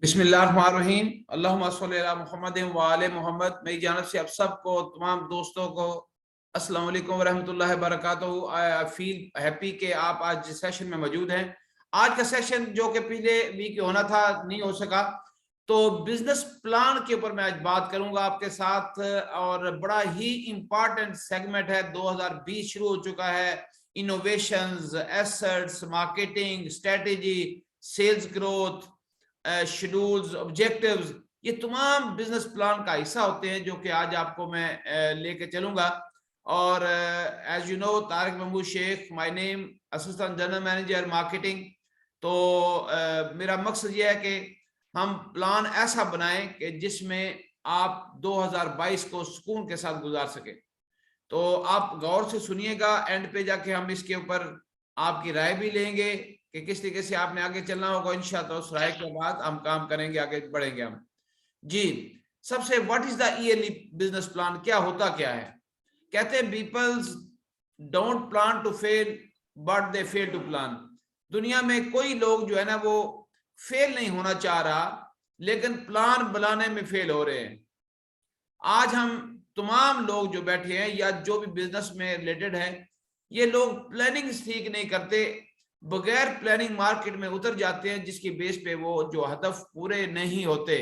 बिस्मिल्लाहिर्रहमानिर्रहीम। अल्लाहुम्मा सल्लि अला मुहम्मद व आले मोहम्मद। मेरी जानब से आप सबको, तमाम दोस्तों को अस्सलाम वालेकुम व रहमतुल्लाहि व बरकातहू। आई फील हैप्पी कि आप आज इस सेशन में मौजूद हैं। आज का सेशन जो कि पिछले वीक होना था, नहीं हो सका, तो बिजनेस प्लान के ऊपर मैं आज बात करूंगा आपके साथ। और बड़ा ही इंपॉर्टेंट सेगमेंट है। 2020 शुरू हो चुका है। Innovations, assets, marketing, strategy, sales growth, schedules, objectives, ये तमाम बिजनेस प्लान का हिस्सा होते हैं जो कि आज आपको मैं लेके चलूंगा। और as you know, Tariq Mahmood Sheikh my name, assistant general manager marketing. तो मेरा मकसद ये है कि हम प्लान ऐसा बनाएं कि जिसमें आप 2022 को सुकून के साथ गुजार सके। तो आप गौर से सुनिएगा, एंड पे जाके हम इसके ऊपर आपकी राय भी लेंगे कि किस तरीके से आपने आगे चलना होगा। इंशाअल्लाह उस राय के बाद हम काम करेंगे, आगे बढ़ेंगे हम जी। सबसे what is the yearly business plan, क्या होता क्या है? कहते हैं peoples don't plan to fail but they fail to plan. दुनिया में कोई लोग जो है ना, वो फेल नहीं होना चाह रहा, लेकिन प्लान बनाने में फेल हो रहे हैं। आज हम तमाम लोग जो बैठे हैं या जो भी बिजनेस में रिलेटेड है, ये लोग प्लानिंग ठीक नहीं करते, बगैर प्लानिंग मार्केट में उतर जाते हैं, जिसकी बेस पे वो जो हदफ पूरे नहीं होते।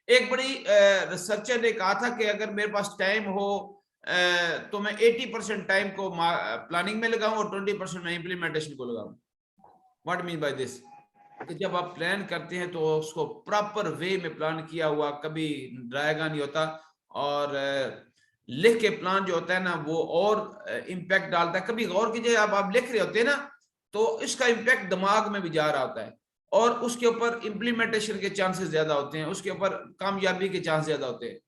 एक बड़ी रिसर्चर ने कहा था कि अगर मेरे पास टाइम हो तो मैं 80% टाइम को प्लानिंग में लगाऊं और 20% मैं इंप्लीमेंटेशन को लगाऊं। व्हाट मीन बाय दिस, कि जब आप प्लान करते हैं तो उसको प्रॉपर वे में प्लान किया हुआ कभी ड्राएगा नहीं होता। और लिख के प्लान जो होता है ना, वो और इम्पैक्ट डालता है। कभी गौर कीजिए, आप लिख रहे होते हैं ना, तो इसका इम्पैक्ट दिमाग में भी जा रहा होता है और उसके ऊपर इम्प्लीमेंटेशन के चांसेस ज्यादा होते हैं, उसके ऊपर कामयाबी के चांस ज्यादा होते हैं।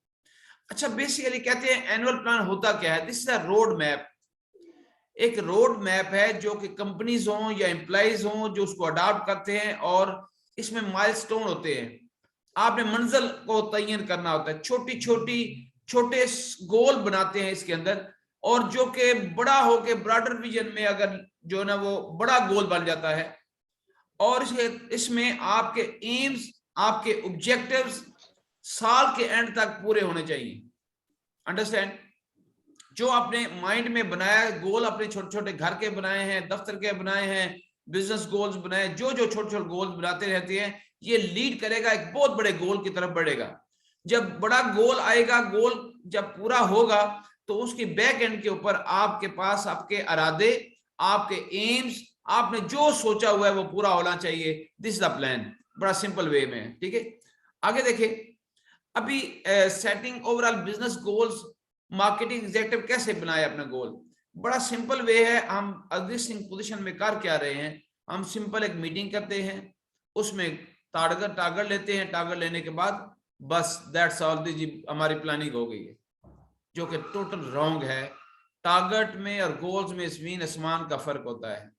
अच्छा, बेसिकली कहते हैं एनुअल प्लान होता क्या है? This is a road map. एक रोड मैप है जो कि कंपनीज हों या एम्प्लॉइज हों जो उसको अडॉप्ट करते हैं, और इसमें माइलस्टोन होते हैं। आपने मंजिल को तयन करना होता है, छोटी छोटी छोटे गोल बनाते हैं इसके अंदर, और जो कि बड़ा होके ब्रॉडर विजन में अगर जो है ना वो बड़ा गोल बन जाता है। और इसमें आपके एम्स, आपके ऑब्जेक्टिव्स साल के एंड तक पूरे होने चाहिए। अंडरस्टैंड? जो आपने माइंड में बनाया गोल, अपने छोटे छोटे घर के बनाए हैं, दफ्तर के बनाए हैं, बिजनेस गोल्स बनाए, जो जो छोटे छोटे गोल्स बनाते रहते हैं, ये लीड करेगा एक बहुत बड़े गोल की तरफ बढ़ेगा। जब बड़ा गोल आएगा, गोल जब पूरा होगा, तो उसकी बैक एंड के ऊपर आपके पास आपके इरादे, आपके एम्स, आपने जो सोचा हुआ है वो पूरा होना चाहिए। दिस इज द प्लान, बड़ा सिंपल वे में। ठीक है, आगे देखिए। अभी setting overall business goals, marketing executive कैसे बनाए अपना गोल? बड़ा सिंपल वे है। हम एग्जिस्टिंग पोजीशन में कर क्या रहे हैं? हम सिंपल एक मीटिंग करते हैं, उसमें टारगेट लेते हैं, टारगेट लेने के बाद बस दैट्स ऑल, जी हमारी प्लानिंग हो गई है, जो कि टोटल रॉन्ग है। टारगेट में और गोल्स में जमीन आसमान का फर्क होता है।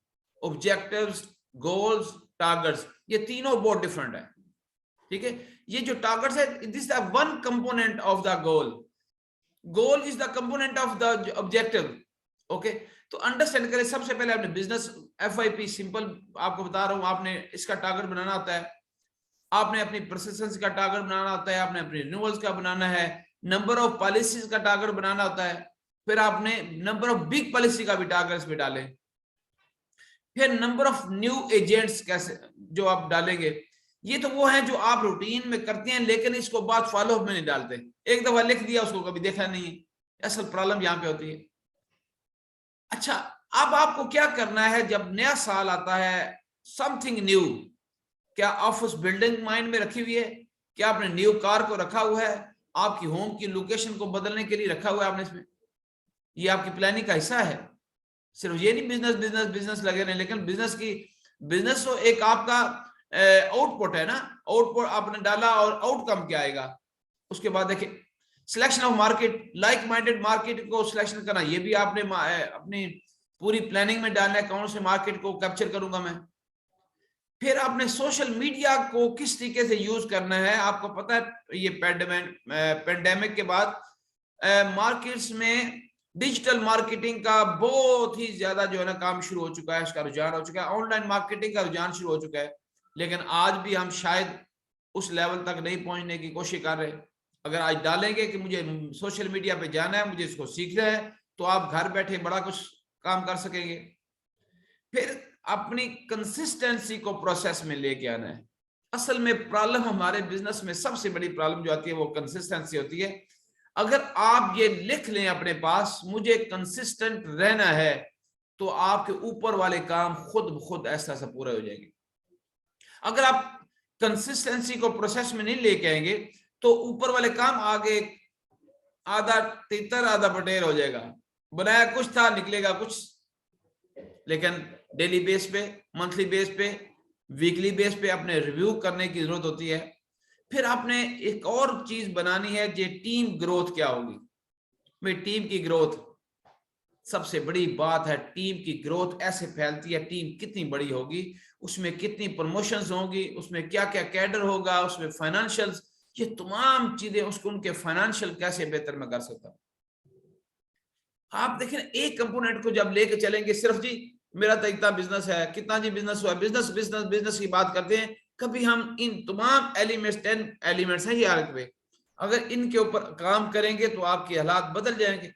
ऑब्जेक्टिव्स, गोल्स, टारगेट्स, ये तीनों बहुत डिफरेंट है। ठीक है, ये जो टारगेट्स है, this the one component of the goal. Goal is the component of the objective. Okay, तो अंडरस्टैंड करें। सबसे पहले आपने बिजनेस FIP सिंपल आपको बता रहा हूं, आपने इसका टारगेट बनाना होता है, आपने अपनी परसिस्टेंस का टारगेट बनाना होता है, आपने अपनी रिन्यूअल्स का बनाना है, नंबर ऑफ पॉलिसीज का टारगेट बनाना होता है, फिर आपने नंबर ऑफ बिग पॉलिसी का भी टारगेट इसमें डालें, फिर नंबर ऑफ न्यू एजेंट्स कैसे जो आप डालेंगे। ये तो वो है जो आप रूटीन में करते हैं, लेकिन इसको बाद फॉलो अप में नहीं डालते। एक दफा लिख दिया, उसको कभी देखा नहीं है। असल प्रॉब्लम यहाँ पे होती है। अच्छा, अब आपको क्या करना है जब नया साल आता है, समथिंग न्यू? क्या ऑफिस बिल्डिंग माइंड में रखी हुई है? क्या आपने न्यू कार को रखा हुआ है? आपकी होम की लोकेशन को बदलने के लिए रखा हुआ है आपने इसमें? ये आपकी प्लानिंग का हिस्सा है। सिर्फ ये नहीं बिजनेस बिजनेस बिजनेस लगे रहे, लेकिन बिजनेस तो एक आपका आउटपुट है ना। आउटपुट आपने डाला और आउटकम क्या आएगा? उसके बाद देखिए, selection of market, like minded market को सिलेक्शन करना, ये भी आपने अपनी पूरी प्लानिंग में डालना है, कौन से मार्केट को कैप्चर करूंगा मैं। फिर आपने सोशल मीडिया को किस तरीके से यूज करना है। आपको पता है ये पेंडेमिक के बाद मार्केट्स में डिजिटल मार्केटिंग का बहुत ही ज्यादा जो है ना काम शुरू हो चुका है, इसका रुझान हो चुका है, ऑनलाइन मार्केटिंग का रुझान शुरू हो चुका है। लेकिन आज भी हम शायद उस लेवल तक नहीं पहुंचने की कोशिश कर रहे। अगर आज डालेंगे कि मुझे सोशल मीडिया पे जाना है, मुझे इसको सीखना है, तो आप घर बैठे बड़ा कुछ काम कर सकेंगे। फिर अपनी कंसिस्टेंसी को प्रोसेस में लेके आना है। असल में प्रॉब्लम हमारे बिजनेस में सबसे बड़ी प्रॉब्लम जो आती है वो कंसिस्टेंसी होती है। अगर आप ये लिख लें अपने पास, मुझे कंसिस्टेंट रहना है, तो आपके ऊपर वाले काम खुद ऐसा ऐसा पूरे हो जाएंगे। अगर आप कंसिस्टेंसी को प्रोसेस में नहीं लेके आएंगे तो ऊपर वाले काम आगे आधा तितर आधा पटेर हो जाएगा। बनाया कुछ था, निकलेगा कुछ। लेकिन डेली बेस पे, मंथली बेस पे, वीकली बेस पे अपने रिव्यू करने की जरूरत होती है। फिर आपने एक और चीज बनानी है, ये टीम ग्रोथ क्या होगी। भाई टीम की ग्रोथ सबसे बड़ी बात है। टीम की ग्रोथ ऐसे फैलती है, टीम कितनी बड़ी होगी, उसमें कितनी प्रमोशंस होंगी, उसमें क्या क्या कैडर होगा, उसमें फाइनेंशियल्स, ये तमाम चीजें, उसको उनके फाइनेंशियल कैसे बेहतर मैं कर सकता हूँ। आप देखें एक कंपोनेंट को जब लेके चलेंगे, सिर्फ जी मेरा तो इतना बिजनेस है, कितना जी बिजनेस हुआ, बिजनेस बिजनेस बिजनेस की बात करते हैं, कभी हम इन तमाम एलिमेंट्स, 10 एलिमेंट्स हैं ये आर्क पे, अगर इनके ऊपर काम करेंगे तो आपके हालात बदल जाएंगे।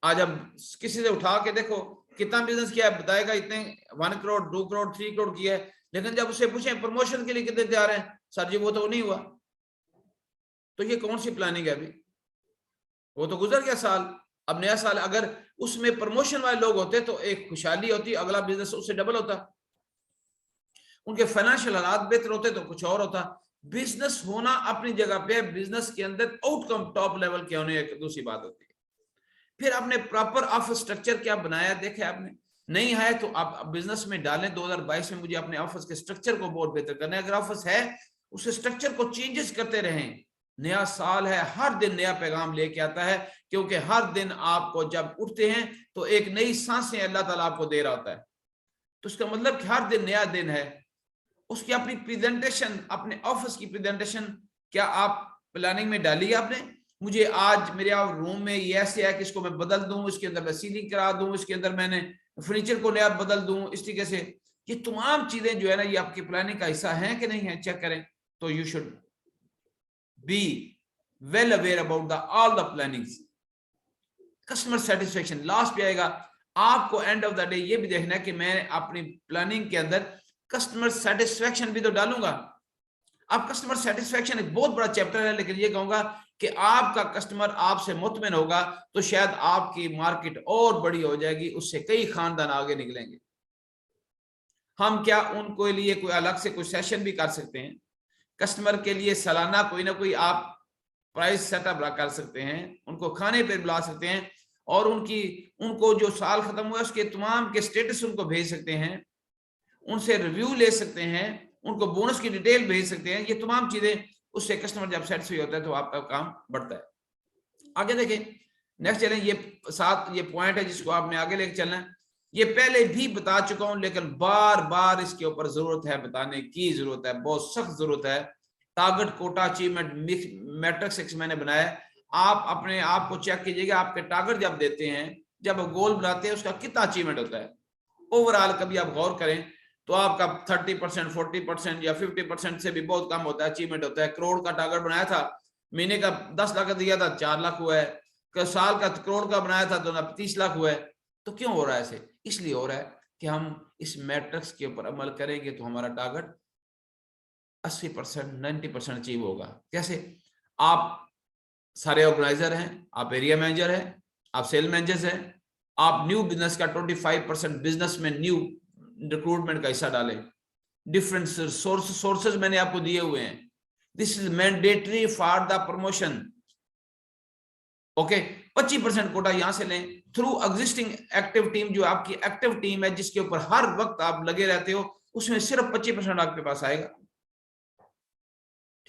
आज हम किसी से उठा के देखो कितना बिजनेस किया है, बताएगा इतने 1 करोड़ 2 करोड़ 3 करोड़ किया है, लेकिन जब उसे पूछे प्रमोशन के लिए कितने तैयार हैं, सर जी वो तो नहीं हुआ। तो ये कौन सी प्लानिंग है? अभी वो तो गुजर गया साल, अब नया साल। अगर उसमें प्रमोशन वाले लोग होते तो एक खुशहाली होती, अगला बिजनेस उससे डबल होता, उनके फाइनेंशियल हालात बेहतर होते तो कुछ और होता। बिजनेस होना अपनी जगह पे, बिजनेस के अंदर आउटकम टॉप लेवल के होने एक दूसरी बात होती है। फिर आपने प्रॉपर ऑफिस स्ट्रक्चर क्या बनाया, देखे आपने नहीं है तो आप बिजनेस में डालें। 2022 में मुझे अपने ऑफिस के स्ट्रक्चर को बहुत बेहतर करना है। अगर ऑफिस है उस स्ट्रक्चर को चेंजेस करते रहें। नया साल है, हर दिन नया पैगाम लेके आता है, क्योंकि हर दिन आपको जब उठते हैं तो एक नई सांसें अल्लाह ताला आपको दे रहा होता है। तो उसका मतलब कि हर दिन नया दिन है। उसकी अपनी प्रेजेंटेशन, अपने ऑफिस की प्रेजेंटेशन क्या आप प्लानिंग में डाली आपने? मुझे आज मेरे रूम में ये ऐसे है कि इसको मैं बदल दूं, इसके अंदर मैं सीलिंग करा दूं, इसके अंदर मैंने फर्नीचर को नया बदल दूं, इस तरीके से। ये तमाम चीजें जो है ना, ये आपकी प्लानिंग का हिस्सा है कि नहीं है, चेक करें। तो you should be well aware about the all the plannings. Customer satisfaction last पे आएगा। आपको एंड ऑफ द डे ये भी देखना है कि मैं अपनी प्लानिंग के अंदर कस्टमर सेटिस्फेक्शन भी तो डालूंगा। अब कस्टमर सेटिस्फेक्शन एक बहुत बड़ा चैप्टर है, लेकिन ये कहूंगा कि आपका कस्टमर आपसे मुतमिन होगा तो शायद आपकी मार्केट और बड़ी हो जाएगी, उससे कई खानदान आगे निकलेंगे। हम क्या उनको लिए कोई अलग से कोई सेशन भी कर सकते हैं, कस्टमर के लिए सालाना कोई ना कोई आप प्राइस सेटअप कर सकते हैं, उनको खाने पे बुला सकते हैं, और उनको जो साल खत्म हुआ उसके तमाम के स्टेटस उनको भेज सकते हैं, उनसे रिव्यू ले सकते हैं, उनको बोनस की डिटेल भेज सकते हैं। ये तमाम चीजें, उससे कस्टमर जब सेटिस्फाई होता है तो आपका काम बढ़ता है। आगे देखें, नेक्स्ट चलें। ये पॉइंट है जिसको आपने आगे लेके चलना है। ये पहले भी बता चुका हूं, लेकिन बार बार इसके ऊपर जरूरत है, बताने की जरूरत है, बहुत सख्त जरूरत है। टारगेट कोटा अचीवमेंट मैट्रिक्स मैंने बनाया है। आप अपने आप को चेक कीजिएगा, आपके टारगेट जब देते हैं, जब गोल बनाते हैं, उसका कितना अचीवमेंट होता है ओवरऑल। कभी आप गौर करें तो आपका 30%, 40% या 50% से भी बहुत कम होता है, अचीवमेंट होता है। करोड़ का टारगेट बनाया था, महीने का 10 लाख दिया था, 4 लाख हुआ है। साल का करोड़ का बनाया था तो 30 लाख हुआ है। तो क्यों हो रहा है ऐसे? इसलिए हो रहा है कि हम इस मैट्रिक्स के ऊपर अमल करेंगे तो हमारा टारगेट 80%, 90% अचीव होगा। कैसे? आप सारे ऑर्गेनाइजर हैं, आप एरिया मैनेजर हैं, आप सेल मैनेजर्स हैं, आप न्यू बिजनेस का 25% बिजनेस में न्यू रिक्रूटमेंट का हिस्सा डालें। डिफरेंट सोर्सेज मैंने आपको दिए हुए हैं। This is mandatory for the promotion. Okay, 25% quota यहां से लें थ्रू एग्जिस्टिंग एक्टिव टीम। जो आपकी एक्टिव टीम है जिसके ऊपर हर वक्त आप लगे रहते हो, उसमें सिर्फ 25% आपके पास आएगा।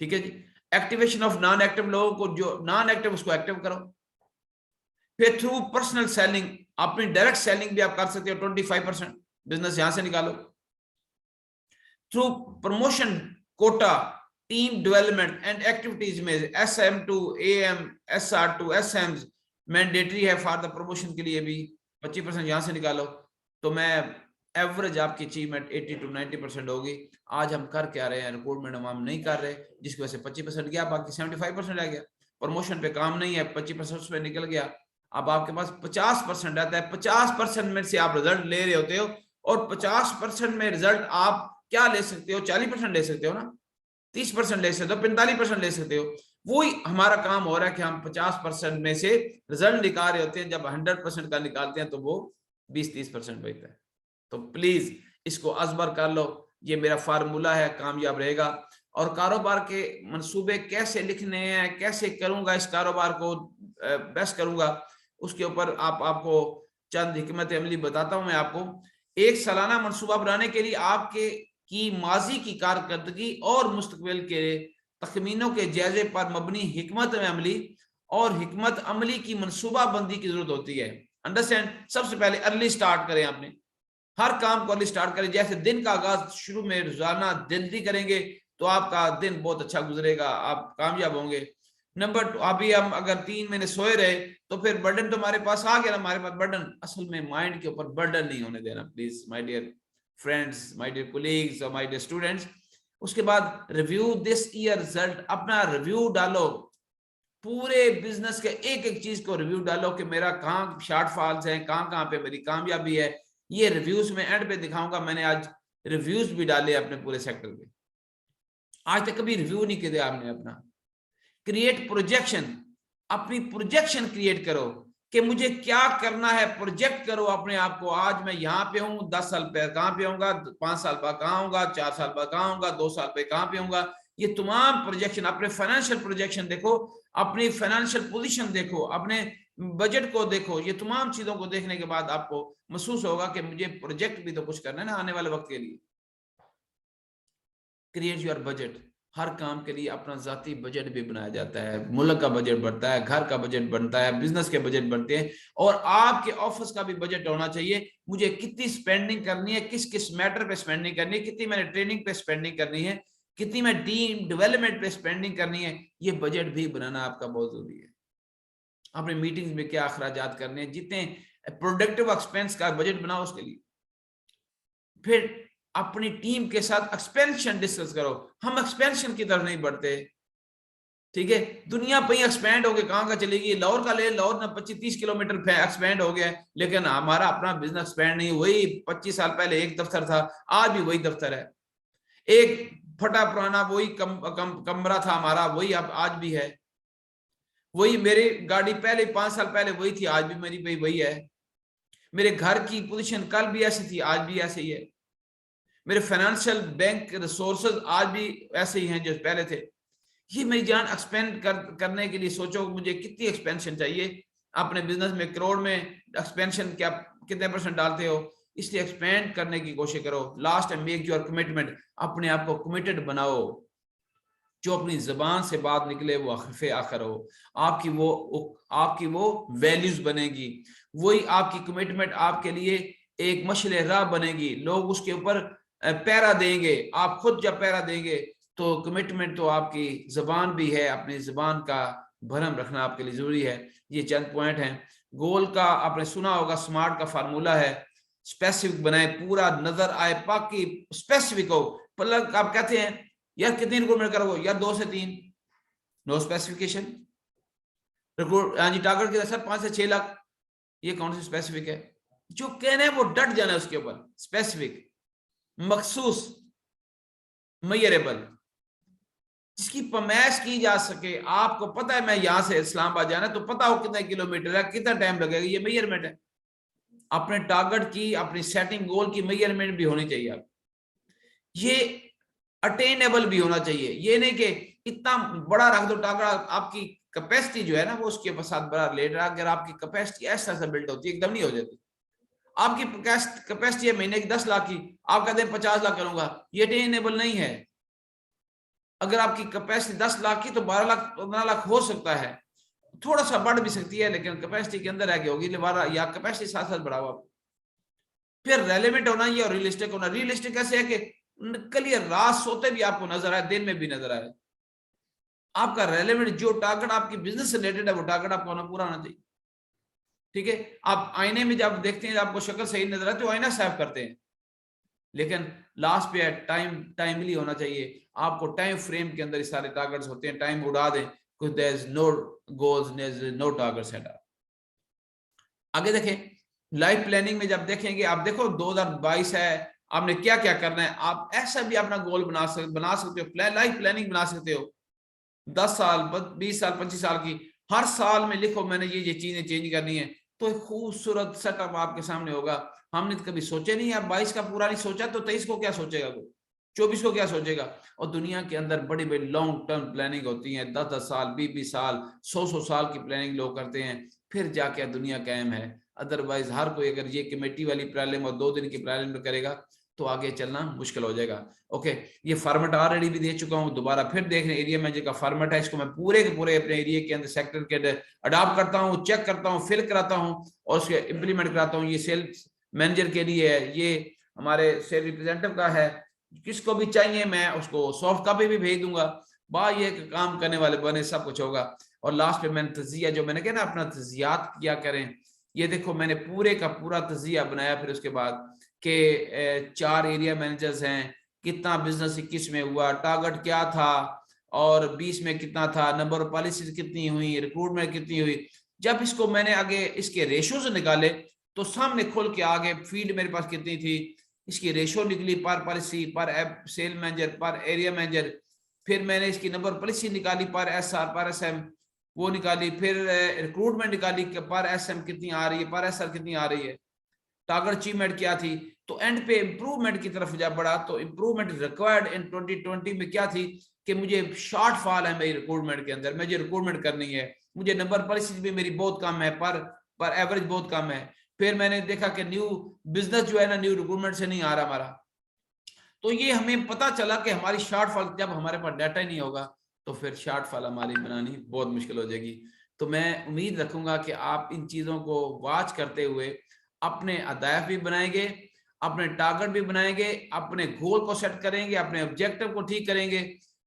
ठीक है जी। एक्टिवेशन ऑफ नॉन एक्टिव लोगों को, जो नॉन एक्टिव उसको एक्टिव करो। फिर थ्रू पर्सनल सेलिंग, अपनी डायरेक्ट सेलिंग भी आप कर सकते हो, 25% बिजनेस यहां से निकालो। Through promotion quota, team development and activities में SM2, AM, SR2, SM mandatory है फॉर द प्रमोशन के लिए भी 25% यहां से निकालो। तो मैं एवरेज आपकी अचीवमेंट 80 to 90% होगी। आज हम कर क्या रहे हैं, रिक्रूटमेंट हम नहीं कर रहे, जिसकी वजह से 25% गया, बाकी 75% रह गया। प्रमोशन पे काम नहीं है, 25% पे निकल गया। अब आपके पास 50% रहता है। 50% में से आप रिजल्ट ले रहे होते हो, और 50% में रिजल्ट आप क्या ले सकते हो, 40% ले सकते हो ना, 30% ले सकते हो, 45% ले सकते हो। वही हमारा काम हो रहा है कि हम 50% में से रिजल्ट निकाल रहे होते हैं। जब 100% का निकालते हैं तो वो 20-30% बचता है। तो प्लीज इसको अजबर कर लो, ये मेरा फार्मूला है, कामयाब रहेगा। और कारोबार के मंसूबे कैसे लिखने हैं, कैसे करूंगा इस कारोबार को बेस्ट करूंगा, उसके ऊपर आपको चंद हिकमत अमली बताता हूं मैं आपको। एक सालाना मंसूबा बनाने के लिए आपके की माजी की कारकर्दगी और मुस्तकबिल के तखमीनों के जायजे पर मबनी हिकमत अमली और हिकमत अमली की मंसूबा बंदी की जरूरत होती है। अंडरस्टैंड? सबसे पहले अर्ली स्टार्ट करें, आपने हर काम को अर्ली स्टार्ट करें। जैसे दिन का आगाज शुरू में रोजाना जल्दी करेंगे तो आपका दिन बहुत अच्छा गुजरेगा, आप कामयाब होंगे। नंबर 2, अभी हम अगर 3 महीने सोए रहे तो फिर बर्डन तो हमारे पास आ गया ना, हमारे पास बर्डन, असल में माइंड के ऊपर बर्डन नहीं होने देना please my dear friends, my dear colleagues और माय डियर स्टूडेंट्स। उसके बाद रिव्यू दिस ईयर रिजल्ट, अपना रिव्यू डालो, पूरे बिजनेस के एक एक चीज को रिव्यू डालो कि मेरा कहाँ शॉर्टफॉल्स है, कहाँ कहाँ पे मेरी कामयाबी है। ये रिव्यूज में एंड पे दिखाऊंगा। मैंने आज रिव्यूज भी डाले अपने पूरे सेक्टर पे, आज तक कभी रिव्यू नहीं किया आपने अपना। क्रिएट प्रोजेक्शन, अपनी प्रोजेक्शन क्रिएट करो कि मुझे क्या करना है, प्रोजेक्ट करो अपने आप को। आज मैं यहाँ पे हूँ, 10 साल पे कहाँ पे होऊंगा, 5 साल बाद कहाँ होऊंगा, 4 साल बाद कहाँ होऊंगा, 2 साल पे कहाँ पे होऊंगा। ये तमाम प्रोजेक्शन, अपने फाइनेंशियल प्रोजेक्शन देखो, अपनी फाइनेंशियल पोजीशन देखो, अपने बजट को देखो। ये तमाम चीजों को देखने के बाद आपको महसूस होगा कि मुझे प्रोजेक्ट भी तो कुछ करना है ना आने वाले वक्त के लिए। क्रिएट योर बजट, हर काम के लिए अपना जाती बजट भी बनाया जाता है, मुल्क का बजट बनता है, घर का बजट बनता है, बिजनेस के बजट बनते हैं, और आपके ऑफिस का भी बजट होना चाहिए। मुझे कितनी स्पेंडिंग करनी है, किस किस मैटर पे स्पेंडिंग करनी है, कितनी मैंने ट्रेनिंग पे स्पेंडिंग करनी है, कितनी मैं टीम डेवलपमेंट पे स्पेंडिंग करनी है, ये बजट भी बनाना आपका बहुत जरूरी है। अपने मीटिंग्स में क्या अखराजात करने हैं, जितने प्रोडक्टिव एक्सपेंस का बजट बनाओ उसके लिए। फिर अपनी टीम के साथ एक्सपेंशन डिस्कस करो। हम एक्सपेंशन की तरफ नहीं बढ़ते, ठीक है, दुनिया पे ही एक्सपेंड होके कहां का चलेगी। लाहौर का ले, लाहौर ना 25-30 किलोमीटर एक्सपेंड हो गया है, लेकिन हमारा अपना बिजनेस एक्सपेंड नहीं। वही 25 साल पहले एक दफ्तर था, आज भी वही दफ्तर है। एक फटा पुराना वही कमरा था हमारा, वही अब आज भी है। वही मेरी गाड़ी पहले 5 साल पहले वही थी, आज भी मेरी वही है। मेरे घर की पोजीशन कल भी ऐसी थी, आज भी ऐसे ही है। मेरे फाइनेंशियल बैंक रिसोर्सेज आज भी ऐसे ही हैं जो पहले थे। ये मेरी जान एक्सपेंड करने के लिए सोचो मुझे कितनी एक्सपेंशन चाहिए। अपने बिजनेस में करोड़ में एक्सपेंशन क्या कितने % डालते हो, इसलिए एक्सपेंड करने की कोशिश करो। Last and make your commitment, अपने आप को कमिटेड बनाओ। जो अपनी जबान से बात निकले वो हरफ आखिर हो, आपकी वो वैल्यूज बनेगी। वही आपकी कमिटमेंट आपके लिए एक मशल राह बनेगी। लोग उसके ऊपर पैरा देंगे। आप खुद जब पैरा देंगे तो कमिटमेंट तो आपकी जबान भी है, अपनी जबान का भरम रखना आपके लिए जरूरी है। ये चंद पॉइंट हैं। गोल का आपने सुना होगा, स्मार्ट का फार्मूला है, स्पेसिफिक बनाए, पूरा नजर आए, बाकी स्पेसिफिक हो। मतलब आप कहते हैं यार कितनी रिक्रूटमेंट करोगे, यार 2 से 3, नो स्पेसिफिकेशन। रिक्रूट हाँ जी, टारगेट कितना सर, 5 से 6 लाख, ये कौन सी स्पेसिफिक है? जो कहना है वो डट जाना है उसके ऊपर। स्पेसिफिक, मखसूस, मेजरेबल, जिसकी पैमाइश की जा सके। आपको पता है मैं यहां से इस्लामाबाद जाना है तो पता हो कितने किलोमीटर है, कितना टाइम लगेगा, ये मेजरमेंट है। अपने टारगेट की, अपनी सेटिंग गोल की मेजरमेंट भी होनी चाहिए। आप ये अटेनेबल भी होना चाहिए। ये नहीं कि इतना बड़ा रख दो टारगेट, आपकी कैपेसिटी जो है ना वो उसके साथ बड़ा लेट रहा। अगर आपकी कैपेसिटी ऐसा बिल्ड होती है, एकदम नहीं हो जाती। आपकी कैपेसिटी है महीने की 10 लाख की, आप कहते हैं 50 लाख करूंगा, ये अटेनेबल नहीं है। अगर आपकी कैपेसिटी 10 लाख की तो 12 लाख 15 लाख हो सकता है, थोड़ा सा बढ़ भी सकती है, लेकिन कैपेसिटी के अंदर आगे होगी 12, या कैपेसिटी साथ साथ बढ़ाओ आप। फिर रेलेवेंट होना ये और रियलिस्टिक होना। रियलिस्टिक कैसे है कि क्लियर, रात सोते भी आपको नजर आए, दिन में भी नजर आए। आपका रेलेवेंट जो टारगेट आपकी बिजनेस से रिलेटेड है वो टारगेट आपको होना पूरा होना चाहिए, ठीक है। आप आईने में जब देखते हैं आपको शक्ल सही नजर आती है तो आईना साफ करते हैं, लेकिन लास्ट पे टाइमली होना चाहिए। आपको टाइम फ्रेम के अंदर सारे टारगेट्स होते हैं, टाइम उड़ा दें, कुछ there is no goals, there is no target set. आगे देखें, लाइफ प्लानिंग में जब देखेंगे, आप देखो 2022 है, आपने क्या क्या करना है। आप ऐसा भी अपना गोल बना सकते हो, लाइफ प्लानिंग बना सकते हो 10 साल 20 साल 25 साल की। हर साल में लिखो मैंने ये चीजें चेंज करनी है, तो एक खूबसूरत सेटअप आपके सामने होगा। हमने तो कभी सोचे नहीं, आप 22 का पूरा नहीं सोचा तो 23 को क्या सोचेगा, वो 24 को क्या सोचेगा। और दुनिया के अंदर बड़ी बड़ी लॉन्ग टर्म प्लानिंग होती है, 10-10 साल 20-20 साल 100-100 साल की प्लानिंग लोग करते हैं, फिर जाके दुनिया कायम है। अदरवाइज हर कोई अगर ये कमेटी वाली प्रॉब्लम और 2 दिन की प्रॉब्लम करेगा तो आगे चलना मुश्किल हो जाएगा। ओके, ये फॉर्मेट ऑलरेडी भी दे चुका हूँ, दोबारा फिर देख रहे हैं। एरिया मैनेजर का फॉर्मेट है, इसको मैं पूरे के पूरे अपने एरिया के अंदर सेक्टर के अंदर अडॉप्ट करता हूँ, चेक करता हूँ, फिल कराता हूँ और उसके इंप्लीमेंट कराता हूँ। ये सेल्स मैनेजर के लिए है, ये हमारे सेल रिप्रेजेंटेटिव का है, किसको भी चाहिए मैं उसको सॉफ्ट कॉपी भी भेज दूंगा। ये काम करने वाले बने, सब कुछ होगा। और लास्ट में मैंने तजिया, जो मैंने कहा ना अपना तजियात किया करें, ये देखो मैंने पूरे का पूरा तजिया बनाया। फिर उसके बाद के 4 एरिया मैनेजर्स हैं, कितना बिजनेस 21 में हुआ, टारगेट क्या था और 20 में कितना था, नंबर ऑफ पॉलिसीज कितनी हुई, रिक्रूटमेंट कितनी हुई। जब इसको मैंने आगे इसके रेशोज निकाले तो सामने खोल के आगे फील्ड मेरे पास कितनी थी, इसकी रेशो निकली पर पॉलिसी, पर सेल मैनेजर, पर एरिया मैनेजर। फिर मैंने इसकी नंबर पॉलिसी निकाली पर SR, पर SM वो निकाली। फिर रिक्रूटमेंट निकाली पर SM कितनी आ रही है, पर SR कितनी आ रही है, टारगेट अचीवमेंट क्या थी। तो एंड पे इंप्रूवमेंट की तरफ जब बढ़ा तो इंप्रूवमेंट रिक्वायर्ड इन 2020 में क्या थी कि मुझे शॉर्ट फॉल है मेरी रिक्रूटमेंट के अंदर, मुझे रिक्रूटमेंट करनी है, मुझे नंबर पॉलिसी भी मेरी बहुत कम है, पर एवरेज बहुत कम है। फिर मैंने देखा कि न्यू बिजनेस जो है ना, न्यू रिक्रूटमेंट से नहीं आ रहा हमारा। तो ये हमें पता चला कि हमारी शॉर्ट फॉल, जब हमारे पास डाटा ही नहीं होगा तो फिर शॉर्ट फॉल हमारी बनानी बहुत मुश्किल हो जाएगी। तो मैं उम्मीद रखूंगा कि आप इन चीजों को वॉच करते हुए अपने अहदाफ भी बनाएंगे, अपने टारगेट भी बनाएंगे, अपने गोल को सेट करेंगे, अपने ऑब्जेक्टिव को ठीक करेंगे।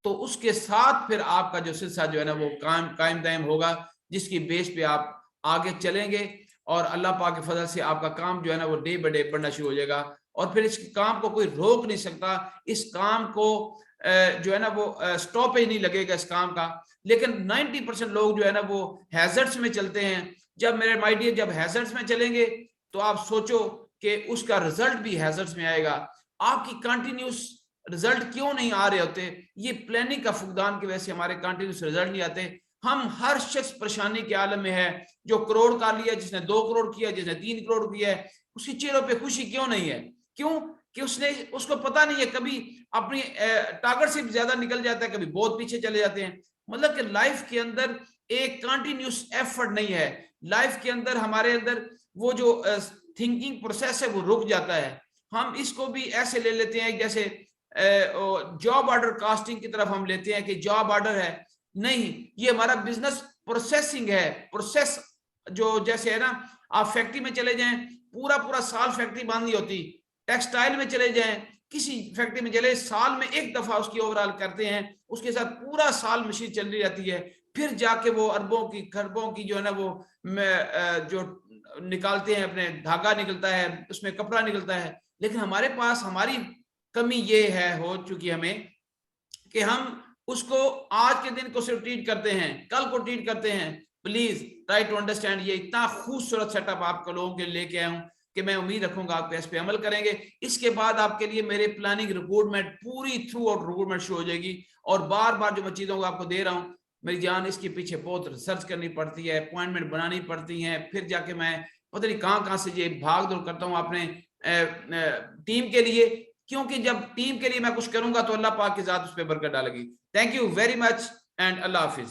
तो उसके साथ फिर आपका जो सिलसिला जो है ना वो कायम दायम होगा, जिसकी बेस पे आप आगे चलेंगे और अल्लाह पाक के फजल से आपका काम जो है ना वो डे बाय डे बढ़ना शुरू हो जाएगा। और फिर इस काम को कोई रोक नहीं सकता, इस काम को जो है ना वो स्टॉप ही नहीं लगेगा इस काम का। लेकिन 90% लोग जो है ना वो हैजर्ड्स में चलते हैं। जब मेरे माय डियर, जब हैजर्ड्स में चलेंगे तो आप सोचो कि उसका रिजल्ट भी हैजर्ड्स में आएगा। आपकी कंटिन्यूस रिजल्ट क्यों नहीं आ रहे होते, ये प्लानिंग का फुकदान की वजह से हमारे कंटिन्यूस रिजल्ट नहीं आते। हम हर शख्स परेशानी के आलम में है, जो करोड़ का लिया, जिसने 2 करोड़ किया, जिसने 3 करोड़ किया है, उसके चेहरों पे खुशी क्यों नहीं है? क्यों? कि उसको पता नहीं है, कभी अपनी टारगेट से ज्यादा निकल जाता है, कभी बहुत पीछे चले जाते हैं। मतलब कि लाइफ के अंदर एक कंटिन्यूस एफर्ट नहीं है। लाइफ के अंदर हमारे अंदर वो जो थिंकिंग प्रोसेस है वो रुक जाता है। हम इसको भी ऐसे ले लेते हैं जैसे जॉब ऑर्डर कास्टिंग की तरफ हम लेते हैं कि जॉब ऑर्डर है, नहीं, ये हमारा बिजनेस प्रोसेसिंग है। प्रोसेस जो जैसे है ना, आप फैक्ट्री में चले जाएं, पूरा पूरा साल फैक्ट्री बंद नहीं होती। टेक्सटाइल में चले जाएं, किसी फैक्ट्री में चले, साल में एक दफा उसकी ओवरऑल करते हैं, उसके साथ पूरा साल मशीन चल रही रहती है। फिर जाके वो अरबों की खरबों की जो है ना वो जो निकालते हैं, अपने धागा निकलता है, उसमें कपड़ा निकलता है। लेकिन हमारे पास हमारी कमी ये है हो चुकी हमें कि हम उसको आज के दिन को सिर्फ ट्रीट करते हैं, कल को ट्रीट करते हैं। Please try to understand. ये इतना खूबसूरत सेटअप आपको लोगों के लेके आया हूं कि मैं उम्मीद रखूंगा आप इस पे अमल करेंगे। इसके बाद आपके लिए मेरे प्लानिंग रिक्रूटमेंट पूरी थ्रू आउट रिक्रूटमेंट शुरू हो जाएगी। और बार बार जो मैं चीजों को आपको दे रहा हूँ, मेरी जान, इसके पीछे बहुत रिसर्च करनी पड़ती है, अपॉइंटमेंट बनानी पड़ती है, फिर जाके मैं पता नहीं कहाँ से ये भाग दौड़ करता हूँ अपने टीम के लिए। क्योंकि जब टीम के लिए मैं कुछ करूंगा तो अल्लाह पाक की जात उस पर बरकत डालेगी। Thank you very much and Allah Hafiz.